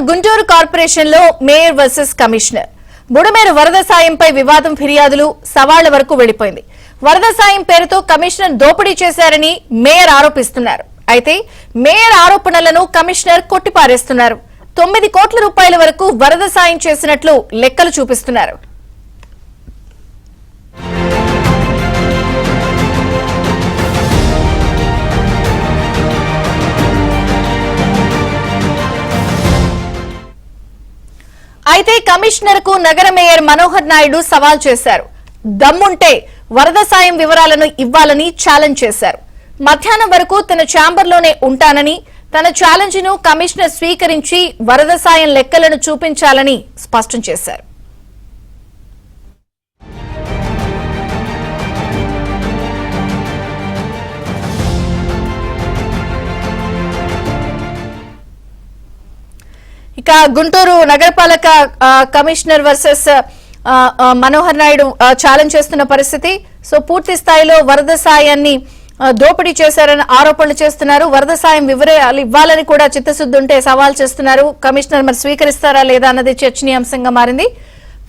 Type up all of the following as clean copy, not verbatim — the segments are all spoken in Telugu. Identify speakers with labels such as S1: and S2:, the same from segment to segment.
S1: గుంటూరు కార్పొరేషన్ లో మేయర్ వర్సెస్ కమిషనర్ బుడమేరు వరద సాయంపై వివాదం ఫిర్యాదులు సవాళ్ల వరకు వెళ్లిపోయింది. వరద సాయం పేరుతో కమిషనర్ దోపిడీ చేశారని మేయర్ ఆరోపిస్తున్నారు. అయితే మేయర్ ఆరోపణలను కమిషనర్ కొట్టిపారేస్తున్నారు. 9 కోట్ల రూపాయల వరకు వరద సాయం చేసినట్లు లెక్కలు చూపిస్తున్నారు. అయితే కమిషనర్ కు నగర మేయర్ మనోహర్ నాయుడు సవాల్ చేశారు. దమ్ముంటే వరద సాయం వివరాలను ఇవ్వాలని ఛాలెంజ్ చేశారు. మధ్యాహ్నం వరకు తన ఛాంబర్లోనే ఉంటానని, తన ఛాలెంజ్ ను కమిషనర్ స్వీకరించి వరద సాయం లెక్కలను చూపించాలని స్పష్టం చేశారు. ఇక గుంటూరు నగరపాలక commissioner versus Manohar Naidu challenge చేస్తున్న పరిస్థితి. సో పూర్తి స్థాయిలో వరద సాయాన్ని దోపిడీ చేశారని ఆరోపణలు చేస్తున్నారు. వరద సాయం వివరాలు ఇవ్వాలని కూడా చిత్తశుద్ధి ఉంటే సవాల్ చేస్తున్నారు. కమిషనర్ మరి స్వీకరిస్తారా లేదా అన్నది చర్చనీయాంశంగా మారింది.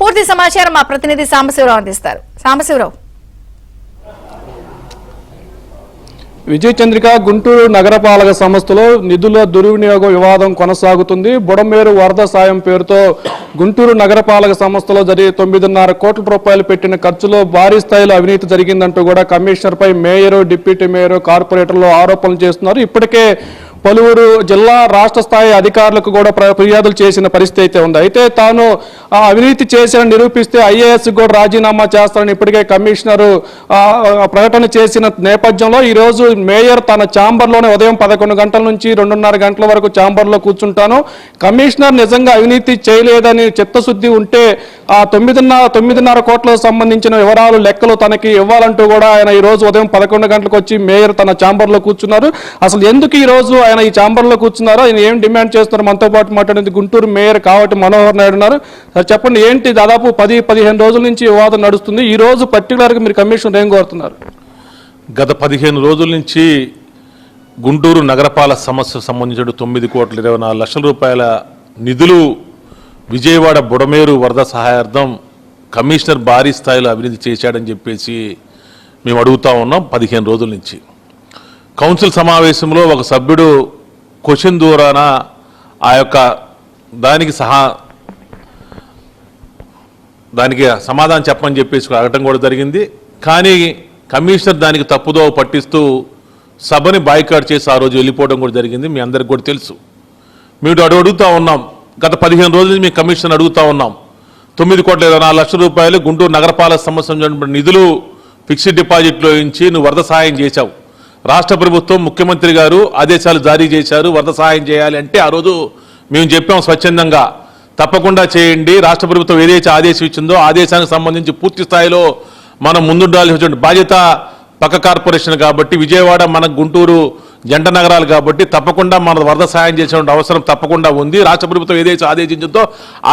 S1: పూర్తి సమాచారం మా ప్రతినిధి సాంబశివరావు అందిస్తారు. సాంబశివరావు.
S2: విజయ చంద్రిక, గుంటూరు నగరపాలక సంస్థలో నిధుల దుర్వినియోగ వివాదం కొనసాగుతుంది. బుడమేరు వరద సాయం పేరుతో గుంటూరు నగరపాలక సంస్థలో జరిగే 9.5 కోట్ల రూపాయలు పెట్టిన ఖర్చులో భారీ స్థాయిలో అవినీతి జరిగిందంటూ కూడా కమిషనర్ పై మేయరు, డిప్యూటీ మేయరు, కార్పొరేటర్లు ఆరోపణలు చేస్తున్నారు. ఇప్పటికే పలువురు జిల్లా రాష్ట్ర స్థాయి అధికారులకు కూడా ఫిర్యాదులు చేసిన పరిస్థితి అయితే ఉంది. అయితే తాను అవినీతి చేశారని నిరూపిస్తే ఐఏఎస్ కూడా రాజీనామా చేస్తారని ఇప్పటికే కమిషనర్ ప్రకటన చేసిన నేపథ్యంలో ఈరోజు మేయర్ తన ఛాంబర్లోనే ఉదయం 11 గంటల నుంచి 2:30 గంటల వరకు ఛాంబర్లో కూర్చుంటాను, కమిషనర్ నిజంగా అవినీతి చేయలేదని చిత్తశుద్ధి ఉంటే ఆ 9.5 కోట్లకు సంబంధించిన వివరాలు లెక్కలు తనకి ఇవ్వాలంటూ కూడా ఆయన ఈ రోజు ఉదయం 11 గంటలకు వచ్చి మేయర్ తన ఛాంబర్లో కూర్చున్నారు. అసలు ఎందుకు ఈ రోజు ఆయన ఈ ఛాంబర్లో కూర్చున్నారో, ఆయన ఏం డిమాండ్ చేస్తున్నారు, మనతో పాటు మాట్లాడేది గుంటూరు మేయర్ కావటి మనోహర్ నాయుడు ఉన్నారు. చెప్పండి, ఏంటి దాదాపు 10-15 రోజుల నుంచి వివాదం నడుస్తుంది. ఈ రోజు పర్టికులర్గా మీరు కమిషనర్ ఏం కోరుతున్నారు?
S3: గత 15 రోజుల నుంచి గుంటూరు నగరపాలక సమస్యకు సంబంధించిన 9,24,00,000 రూపాయల నిధులు విజయవాడ బుడమేరు వరద సహాయార్థం కమిషనర్ భారీ స్థాయిలో అవినీతి చేశాడని చెప్పేసి మేము అడుగుతా ఉన్నాం 15 రోజుల నుంచి. కౌన్సిల్ సమావేశంలో ఒక సభ్యుడు క్వశ్చన్ దూరాన ఆ యొక్క దానికి సమాధానం చెప్పమని చెప్పేసి అడగటం కూడా జరిగింది. కానీ కమిషనర్ దానికి తప్పుదో పట్టిస్తూ సభని బాయ్కాట్ చేసి ఆ రోజు వెళ్ళిపోవడం కూడా జరిగింది. మీ అందరికి కూడా తెలుసు. మీరు అడుగుతూ ఉన్నాం, గత 15 రోజుల నుంచి మీ కమిషనర్ అడుగుతూ ఉన్నాం. 9,24,00,000 రూపాయలు గుంటూరు నగరపాలక సంబంధించిన నిధులు ఫిక్స్డ్ డిపాజిట్లో నుంచి నువ్వు వరద సహాయం చేశావు. రాష్ట్ర ప్రభుత్వం ముఖ్యమంత్రి గారు ఆదేశాలు జారీ చేశారు, వరద సహాయం చేయాలి అంటే ఆ రోజు మేము చెప్పాం స్వచ్ఛందంగా తప్పకుండా చేయండి. రాష్ట్ర ప్రభుత్వం ఏదైతే ఆదేశం ఇచ్చిందో ఆదేశానికి సంబంధించి పూర్తి స్థాయిలో మనం ముందుండాల్సిన బాధ్యత పక్క కార్పొరేషన్ కాబట్టి, విజయవాడ మన గుంటూరు జంట నగరాలు కాబట్టి తప్పకుండా మన వరద సహాయం చేసే అవసరం తప్పకుండా ఉంది. రాష్ట్ర ప్రభుత్వం ఏదైతే ఆదేశించిందో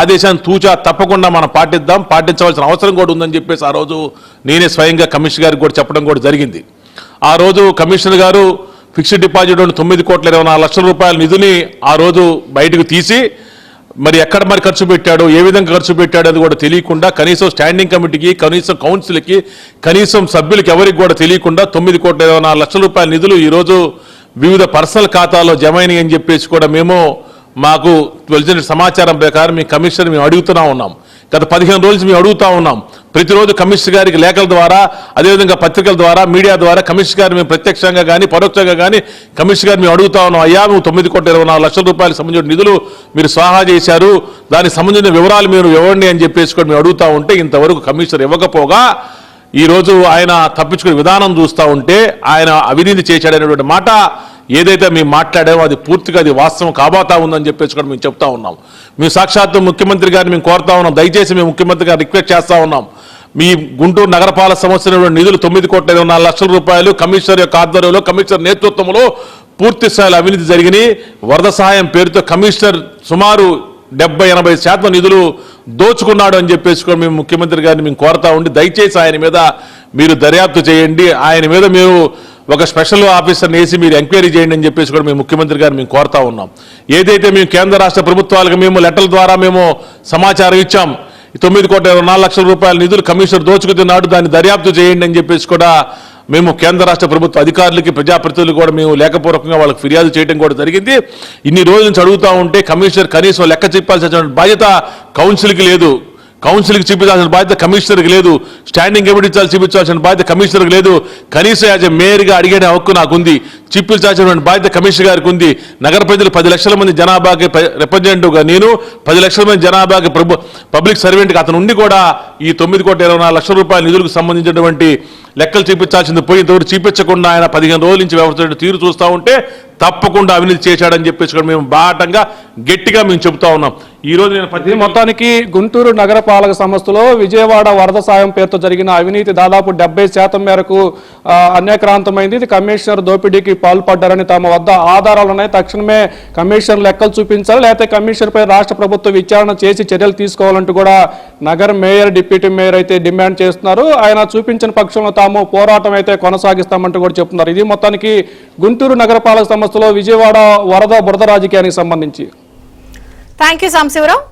S3: ఆదేశాన్ని తూచా తప్పకుండా మనం పాటించవలసిన అవసరం కూడా ఉందని చెప్పేసి ఆ రోజు నేనే స్వయంగా కమిషనర్ గారికి కూడా చెప్పడం కూడా జరిగింది. ఆ రోజు కమిషనర్ గారు ఫిక్స్డ్ డిపాజిట్ 9,24,00,000 రూపాయల నిధిని ఆ రోజు బయటకు తీసి మరి ఎక్కడ మరి ఖర్చు పెట్టాడు, ఏ విధంగా ఖర్చు పెట్టాడు అది కూడా తెలియకుండా కనీసం స్టాండింగ్ కమిటీకి, కనీసం కౌన్సిల్కి, కనీసం సభ్యులకి ఎవరికి కూడా తెలియకుండా 9,24,00,000 రూపాయల నిధులు ఈరోజు వివిధ పర్సనల్ ఖాతాలో జమైనాయి అని చెప్పేసి కూడా మాకు తెలిసిన సమాచారం ప్రకారం మీ కమిషనర్ మేము అడుగుతూనే ఉన్నాం. గత 15 రోజులు మేము అడుగుతూ ఉన్నాం. ప్రతిరోజు కమిషనర్ గారికి లేఖల ద్వారా, అదేవిధంగా పత్రికల ద్వారా, మీడియా ద్వారా కమిషనర్ గారు మేము ప్రత్యక్షంగా కానీ పరోక్షంగా కానీ కమిషనర్ గారు మేము అడుగుతా ఉన్నాం. అయ్యా, నువ్వు 9,24,00,000 రూపాయలకు సంబంధించిన నిధులు మీరు స్వాహా చేశారు, దానికి సంబంధించిన వివరాలు మీరు ఇవ్వండి అని చెప్పేసి కూడా మేము అడుగుతూ ఉంటే ఇంతవరకు కమిషనర్ ఇవ్వకపోగా ఈరోజు ఆయన తప్పించుకునే విధానం చూస్తూ ఉంటే ఆయన అవినీతి చేశాడనేటువంటి మాట ఏదైతే మేము మాట్లాడామో అది పూర్తిగా అది వాస్తవం కాబోతా ఉందని చెప్పేసి కూడా మేము చెప్తా ఉన్నాం. మేము సాక్షాత్తు ముఖ్యమంత్రి గారిని మేము కోరుతా ఉన్నాం, దయచేసి మేము ముఖ్యమంత్రి గారు రిక్వెస్ట్ చేస్తా ఉన్నాం. మీ గుంటూరు నగరపాలక సంస్థ నిధులు 9,24,00,000 రూపాయలు కమిషనర్ యొక్క ఆధ్వర్యంలో, కమిషనర్ నేతృత్వంలో పూర్తి స్థాయిలో అవినీతి జరిగినాయి. వరద సహాయం పేరుతో కమిషనర్ సుమారు 70-80% నిధులు దోచుకున్నాడు అని చెప్పేసి కూడా మేము ముఖ్యమంత్రి గారిని మేము కోరుతా ఉండి దయచేసి ఆయన మీద మీరు దర్యాప్తు చేయండి, ఆయన మీద మీరు ఒక స్పెషల్ ఆఫీసర్ని వేసి మీరు ఎంక్వైరీ చేయండి అని చెప్పేసి కూడా మేము ముఖ్యమంత్రి గారు మేము కోరుతా ఉన్నాం. ఏదైతే మేము కేంద్ర రాష్ట్ర ప్రభుత్వాలకు మేము లెటర్ల ద్వారా మేము సమాచారం ఇచ్చాం, 9,24,00,000 రూపాయల నిధులు కమిషనర్ దోచుకుతున్నాడు, దాన్ని దర్యాప్తు చేయండి అని చెప్పేసి కూడా మేము కేంద్ర రాష్ట్ర ప్రభుత్వ అధికారులకి ప్రజాప్రతినిధులు కూడా మేము లేఖపూర్వకంగా వాళ్ళకి ఫిర్యాదు చేయడం కూడా జరిగింది. ఇన్ని రోజుల నుంచి అడుగుతూ ఉంటే కమిషనర్ కనీసం లెక్క చెప్పాల్సిన బాధ్యత కౌన్సిల్కి లేదు, కౌన్సిల్కి చూపించాల్సిన బాధ్యత కమిషనర్కి లేదు, స్టాండింగ్ కమిటీ చూపించాల్సిన బాధ్యత కమిషనర్కి లేదు. కనీసం యాజ్ ఎ మేయర్గా అడిగే హక్కు నాకుంది, చూపించాల్సిన బాధ్యత కమిషనర్ గారికి ఉంది. నగర ప్రజలు 10 లక్షల మంది జనాభాకి రిప్రజెంటేటివ్గా నేను, 10 లక్షల మంది జనాభాకి పబ్లిక్ సర్వెంట్గా అతను ఉండి కూడా ఈ 9,24,00,000 రూపాయల నిధులకు సంబంధించినటువంటి లెక్కలు చూపించాల్సింది పోయి ఇంతవరకు చూపించకుండా ఆయన 15 రోజుల నుంచి వ్యవస్థ తీరు చూస్తూ ఉంటే తప్పకుండా అవినీతి చేశాడని చెప్పేసి కూడా మేము బాటంగా గట్టిగా మేము చెబుతా ఉన్నాం. ఈ రోజు నేను
S2: ఇది మొత్తానికి గుంటూరు నగరపాలక సంస్థలో విజయవాడ వరద సాయం పేరుతో జరిగిన అవినీతి దాదాపు 70% మేరకు అన్యాక్రాంతమైంది. ఇది కమిషనర్ దోపిడీకి పాల్పడ్డారని తమ వద్ద ఆధారాలు ఉన్నాయి, తక్షణమే కమిషనర్ లెక్కలు చూపించాలి, లేకపోతే కమిషనర్ పై రాష్ట్ర ప్రభుత్వం విచారణ చేసి చర్యలు తీసుకోవాలంటూ కూడా నగర మేయర్, డిప్యూటీ మేయర్ అయితే డిమాండ్ చేస్తున్నారు. ఆయన చూపించిన పక్షంలో తాము పోరాటం అయితే కొనసాగిస్తామంటూ కూడా చెప్తున్నారు. ఇది మొత్తానికి గుంటూరు నగరపాలక సంస్థలో విజయవాడ వరద బురద రాజకీయానికి సంబంధించి.
S1: Thank you Sambasivarao.